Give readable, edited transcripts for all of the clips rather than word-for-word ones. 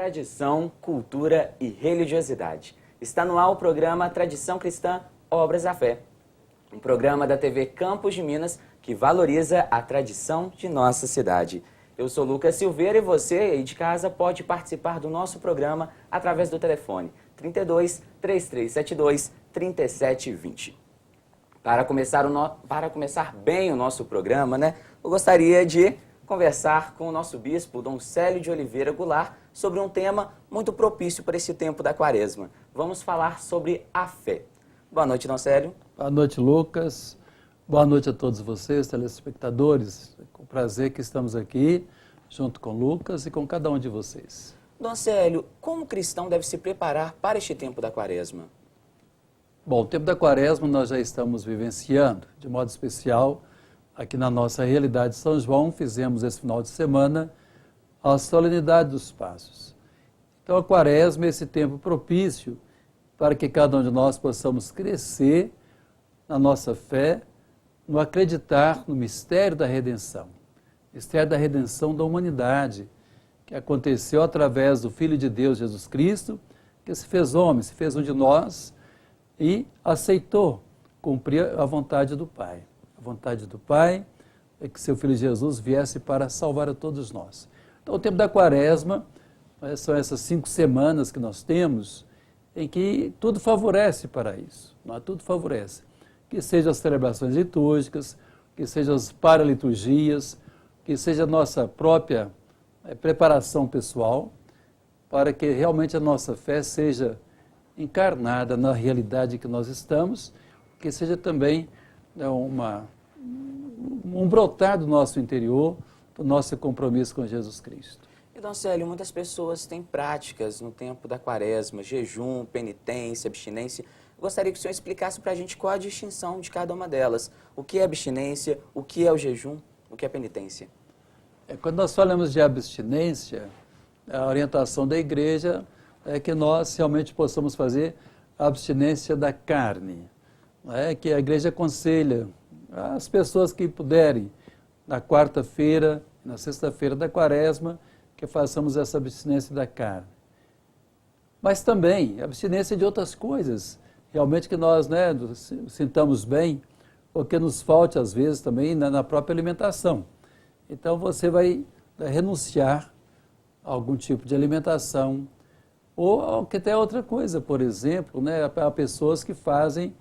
Tradição, cultura e religiosidade. Está no ar o programa Tradição Cristã, Obras da Fé. Um programa da TV Campos de Minas que valoriza a tradição de nossa cidade. Eu sou Lucas Silveira e você aí de casa pode participar do nosso programa através do telefone 32 3372 3720. Para começar bem o nosso programa, eu gostaria de conversar com o nosso bispo, Dom Célio de Oliveira Goulart, sobre um tema muito propício para esse tempo da Quaresma. Vamos falar sobre a fé. Boa noite, Dom Célio. Boa noite, Lucas. Boa noite a todos vocês, telespectadores. É com prazer que estamos aqui, junto com Lucas e com cada um de vocês. Dom Célio, como o cristão deve se preparar para este tempo da Quaresma? Bom, o tempo da Quaresma nós já estamos vivenciando, de modo especial, aqui na nossa realidade de São João, fizemos esse final de semana a solenidade dos Passos. Então a Quaresma é esse tempo propício para que cada um de nós possamos crescer na nossa fé, no acreditar no mistério da redenção da humanidade, que aconteceu através do Filho de Deus, Jesus Cristo, que se fez homem, se fez um de nós e aceitou cumprir a vontade do Pai. A vontade do Pai é que seu Filho Jesus viesse para salvar a todos nós. Então, o tempo da Quaresma são essas 5 semanas que nós temos em que tudo favorece para isso. Tudo favorece. Que sejam as celebrações litúrgicas, que sejam as paraliturgias, que seja a nossa própria preparação pessoal, para que realmente a nossa fé seja encarnada na realidade que nós estamos, que seja também um brotar do nosso interior, do nosso compromisso com Jesus Cristo. E, Dom Célio, muitas pessoas têm práticas no tempo da Quaresma, jejum, penitência, abstinência. Eu gostaria que o senhor explicasse para a gente qual a distinção de cada uma delas. O que é abstinência, o que é o jejum, o que é penitência? Quando nós falamos de abstinência, a orientação da igreja é que nós realmente possamos fazer a abstinência da carne, que a igreja aconselha as pessoas que puderem, na quarta-feira, na sexta-feira da Quaresma, que façamos essa abstinência da carne. Mas também abstinência de outras coisas, realmente que nós sintamos bem, ou que nos falte às vezes também na própria alimentação. Então você vai renunciar a algum tipo de alimentação, ou que até outra coisa, por exemplo, há pessoas que fazem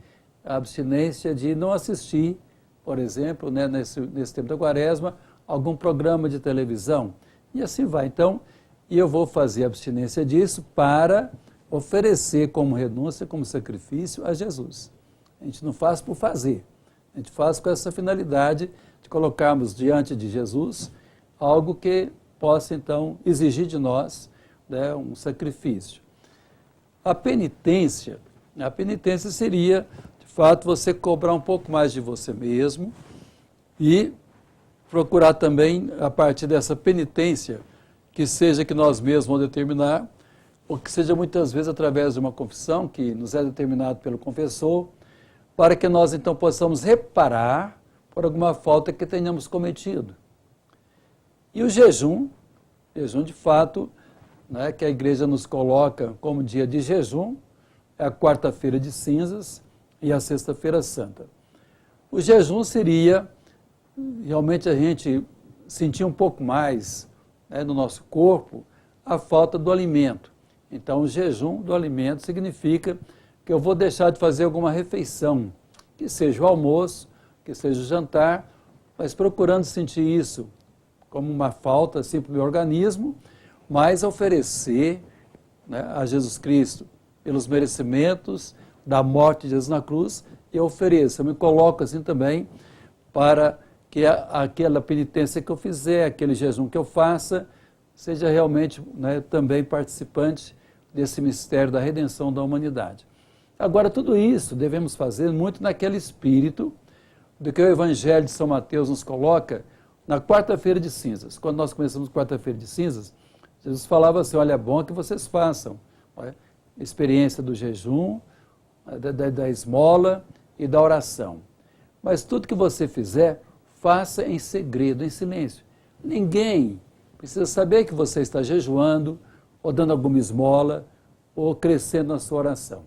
a abstinência de não assistir, por exemplo, nesse tempo da Quaresma, algum programa de televisão, e assim vai. Então, eu vou fazer a abstinência disso para oferecer como renúncia, como sacrifício a Jesus. A gente não faz por fazer, a gente faz com essa finalidade de colocarmos diante de Jesus algo que possa, então, exigir de nós um sacrifício. A penitência seria, de fato, você cobrar um pouco mais de você mesmo e procurar também, a partir dessa penitência, que seja que nós mesmos vamos determinar, ou que seja muitas vezes através de uma confissão que nos é determinado pelo confessor, para que nós então possamos reparar por alguma falta que tenhamos cometido. E o jejum de fato, que a igreja nos coloca como dia de jejum, é a quarta-feira de cinzas e a sexta-feira santa. O jejum seria realmente a gente sentir um pouco mais no nosso corpo a falta do alimento. Então, o jejum do alimento significa que eu vou deixar de fazer alguma refeição, que seja o almoço, que seja o jantar, mas procurando sentir isso como uma falta assim, para o meu organismo, mas oferecer a Jesus Cristo pelos merecimentos da morte de Jesus na cruz, eu me coloco assim também para que aquela penitência que eu fizer, aquele jejum que eu faça, seja realmente também participante desse mistério da redenção da humanidade. Agora, tudo isso devemos fazer muito naquele espírito do que o Evangelho de São Mateus nos coloca na quarta-feira de cinzas. Quando nós começamos quarta-feira de cinzas, Jesus falava assim, olha, é bom que vocês façam a experiência do jejum, da esmola e da oração. Mas tudo que você fizer, faça em segredo, em silêncio. Ninguém precisa saber que você está jejuando ou dando alguma esmola, ou crescendo na sua oração.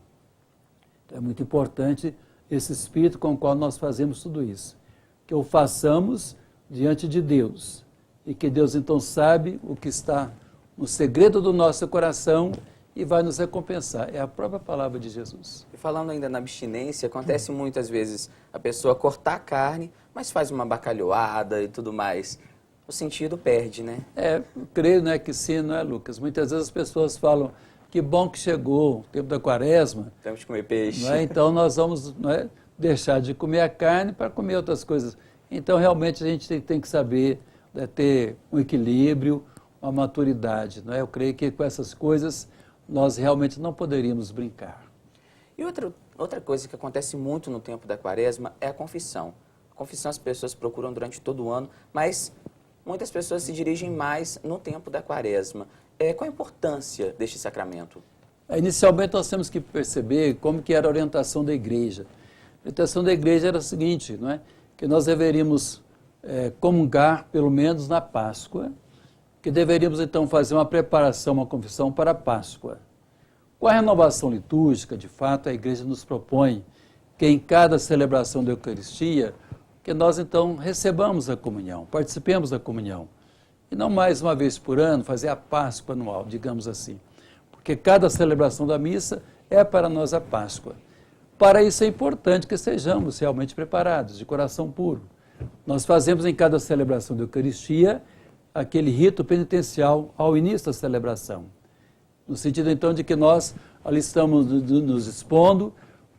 Então, é muito importante esse espírito com o qual nós fazemos tudo isso. Que o façamos diante de Deus. E que Deus então sabe o que está no segredo do nosso coração e vai nos recompensar. É a própria palavra de Jesus. E falando ainda na abstinência, acontece muitas vezes a pessoa cortar a carne, mas faz uma bacalhoada e tudo mais. O sentido perde, né? Eu creio, né, que sim, não é, Lucas? Muitas vezes as pessoas falam, que bom que chegou o tempo da quaresma. Temos que comer peixe. Não é? Então nós vamos, não é, deixar de comer a carne para comer outras coisas. Então realmente a gente tem que saber, né, ter um equilíbrio, uma maturidade. Não é? Eu creio que com essas coisas nós realmente não poderíamos brincar. E outra coisa que acontece muito no tempo da quaresma é a confissão. A confissão as pessoas procuram durante todo o ano, mas muitas pessoas se dirigem mais no tempo da quaresma. Qual a importância deste sacramento? Inicialmente nós temos que perceber como que era a orientação da igreja. A orientação da igreja era a seguinte, não é? Que nós deveríamos comungar pelo menos na Páscoa, que deveríamos então fazer uma preparação, uma confissão para a Páscoa. Com a renovação litúrgica, de fato, a igreja nos propõe que em cada celebração da Eucaristia, que nós então recebamos a comunhão, participemos da comunhão. E não mais uma vez por ano fazer a Páscoa anual, digamos assim. Porque cada celebração da missa é para nós a Páscoa. Para isso é importante que estejamos realmente preparados, de coração puro. Nós fazemos em cada celebração da Eucaristia aquele rito penitencial ao início da celebração. No sentido então de que nós ali estamos nos expondo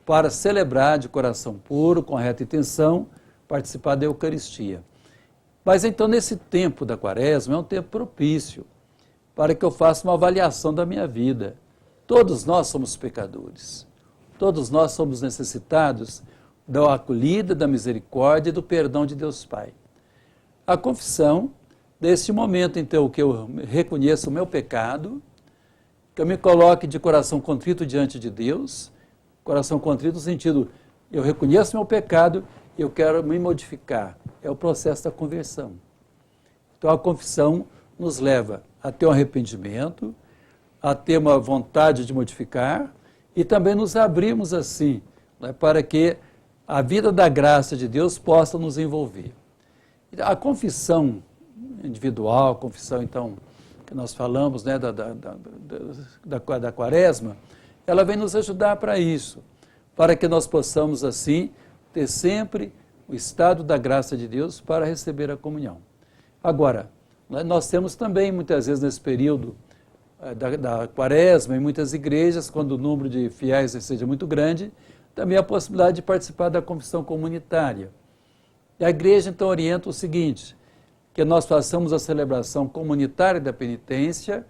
para celebrar de coração puro, com reta intenção, participar da Eucaristia. Mas então nesse tempo da quaresma é um tempo propício para que eu faça uma avaliação da minha vida. Todos nós somos pecadores. Todos nós somos necessitados da acolhida, da misericórdia e do perdão de Deus Pai. A confissão, desse momento então que eu reconheço o meu pecado, que eu me coloque de coração contrito diante de Deus, coração contrito no sentido, eu reconheço o meu pecado e eu quero me modificar. É o processo da conversão. Então a confissão nos leva a ter um arrependimento, a ter uma vontade de modificar e também nos abrimos assim, né, para que a vida da graça de Deus possa nos envolver. A confissão individual, a confissão então que nós falamos, né, da quaresma, ela vem nos ajudar para isso, para que nós possamos assim ter sempre o estado da graça de Deus para receber a comunhão. Agora, nós temos também muitas vezes nesse período da quaresma, em muitas igrejas, quando o número de fiéis seja muito grande, também a possibilidade de participar da confissão comunitária. E a igreja então orienta o seguinte, que nós façamos a celebração comunitária da penitência,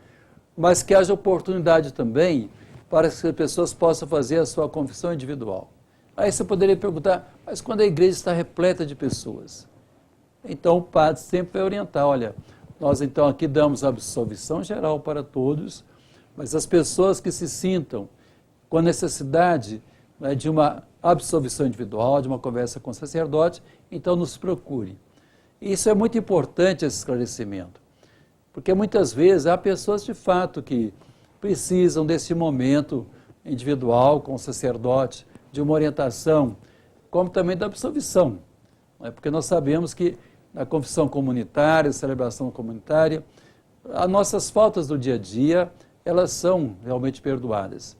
mas que haja oportunidade também para que as pessoas possam fazer a sua confissão individual. Aí você poderia perguntar, mas quando a igreja está repleta de pessoas? Então o padre sempre vai orientar, olha, nós então aqui damos a absolvição geral para todos, mas as pessoas que se sintam com necessidade, né, de uma absolvição individual, de uma conversa com o sacerdote, então nos procure. Isso é muito importante, esse esclarecimento, porque muitas vezes há pessoas de fato que precisam desse momento individual com o sacerdote, de uma orientação, como também da absolvição, né? Porque nós sabemos que na confissão comunitária, celebração comunitária, as nossas faltas do dia a dia, elas são realmente perdoadas.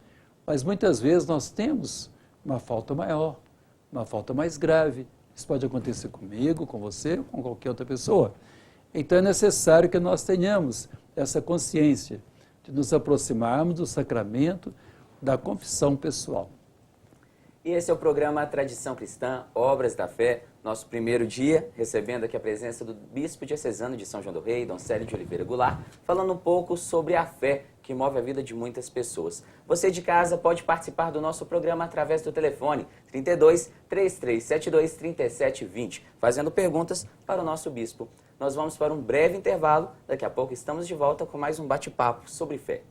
Mas muitas vezes nós temos uma falta maior, uma falta mais grave. Isso pode acontecer comigo, com você, com qualquer outra pessoa. Então é necessário que nós tenhamos essa consciência de nos aproximarmos do sacramento da confissão pessoal. E esse é o programa Tradição Cristã, Obras da Fé, nosso primeiro dia, recebendo aqui a presença do Bispo Diocesano de São João do Rei, Dom Célio de Oliveira Goulart, falando um pouco sobre a fé que move a vida de muitas pessoas. Você de casa pode participar do nosso programa através do telefone 32 3372 3720, fazendo perguntas para o nosso Bispo. Nós vamos para um breve intervalo, daqui a pouco estamos de volta com mais um bate-papo sobre fé.